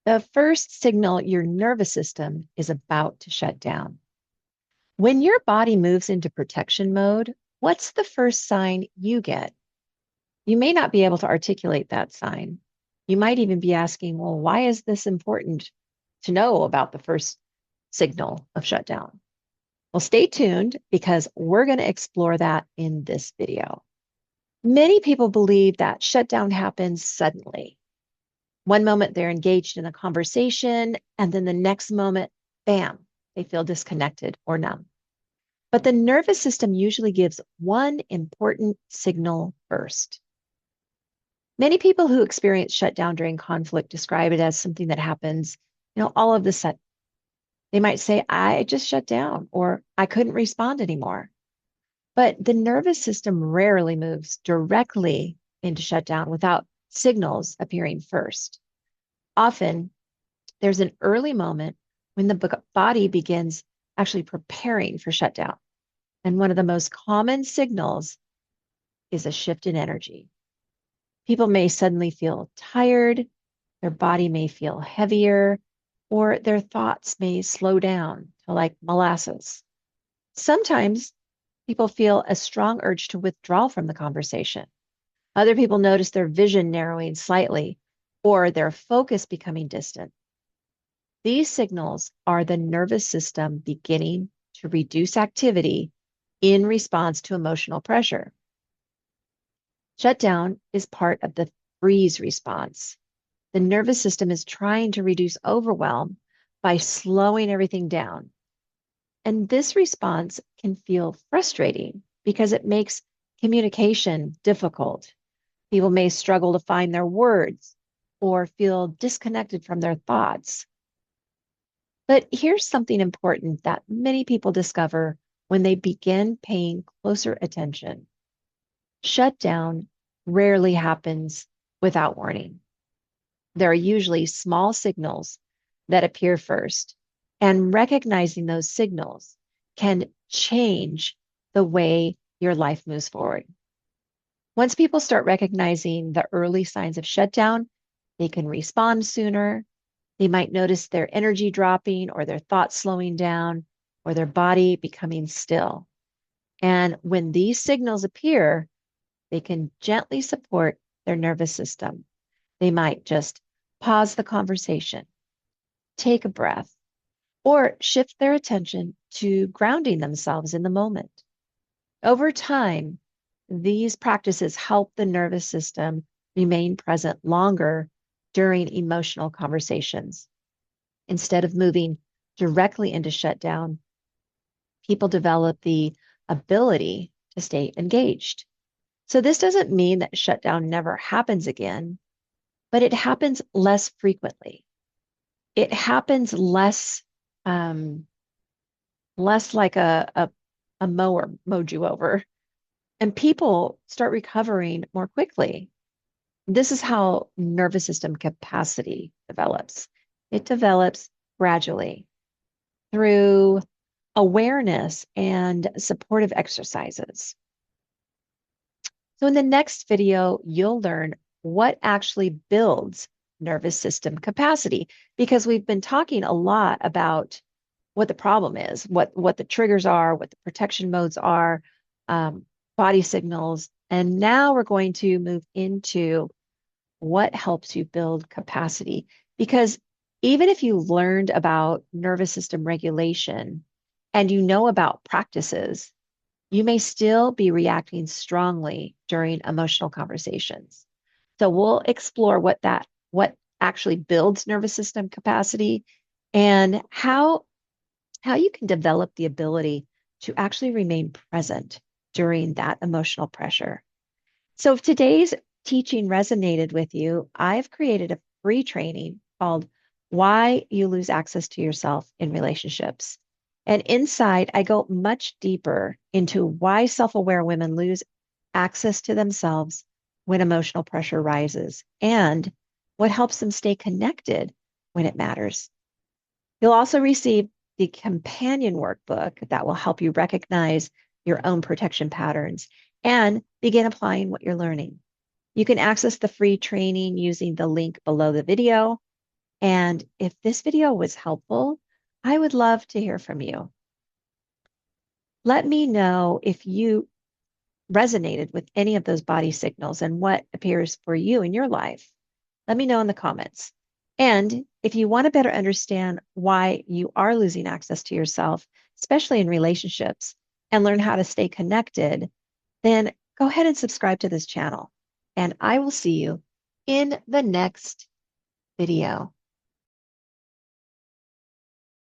The first signal your nervous system is about to shut down. When your body moves into protection mode, what's the first sign you get? You may not be able to articulate that sign. You might even be asking, well, why is this important to know about the first signal of shutdown? Well, stay tuned because we're going to explore that in this video. Many people believe that shutdown happens suddenly. One moment they're engaged in a conversation, and then the next moment, bam, they feel disconnected or numb. But the nervous system usually gives one important signal first. Many people who experience shutdown during conflict describe it as something that happens, all of a sudden. They might say, I just shut down, or I couldn't respond anymore. But the nervous system rarely moves directly into shutdown without signals appearing first. Often, there's an early moment when the body begins actually preparing for shutdown. And one of the most common signals is a shift in energy. People may suddenly feel tired, their body may feel heavier, or their thoughts may slow down to like molasses. Sometimes people feel a strong urge to withdraw from the conversation. Other people notice their vision narrowing slightly or their focus becoming distant. These signals are the nervous system beginning to reduce activity in response to emotional pressure. Shutdown is part of the freeze response. The nervous system is trying to reduce overwhelm by slowing everything down. And this response can feel frustrating because it makes communication difficult. People may struggle to find their words or feel disconnected from their thoughts. But here's something important that many people discover when they begin paying closer attention. Shutdown rarely happens without warning. There are usually small signals that appear first, and recognizing those signals can change the way your life moves forward. Once people start recognizing the early signs of shutdown, they can respond sooner. They might notice their energy dropping or their thoughts slowing down or their body becoming still. And when these signals appear, they can gently support their nervous system. They might just pause the conversation, take a breath, or shift their attention to grounding themselves in the moment. Over time, these practices help the nervous system remain present longer during emotional conversations. Instead of moving directly into shutdown, people develop the ability to stay engaged. So this doesn't mean that shutdown never happens again, but it happens less frequently. It happens um, less like a mower mowed you over, and people start recovering more quickly. This is how nervous system capacity develops. It develops gradually through awareness and supportive exercises. So in the next video, you'll learn what actually builds nervous system capacity, because we've been talking a lot about what the problem is, what the triggers are, what the protection modes are, um, body signals. And now we're going to move into what helps you build capacity. Because even if you learned about nervous system regulation and you know about practices, you may still be reacting strongly during emotional conversations. So we'll explore what actually builds nervous system capacity and how you can develop the ability to actually remain present during that emotional pressure. So if today's teaching resonated with you, I've created a free training called Why You Lose Access to Yourself in Relationships. And inside, I go much deeper into why self-aware women lose access to themselves when emotional pressure rises and what helps them stay connected when it matters. You'll also receive the companion workbook that will help you recognize your own protection patterns and begin applying what you're learning. You can access the free training using the link below the video. And if this video was helpful, I would love to hear from you. Let me know if you resonated with any of those body signals and what appears for you in your life. Let me know in the comments. And if you want to better understand why you are losing access to yourself, especially in relationships, and learn how to stay connected, then go ahead and subscribe to this channel. And I will see you in the next video.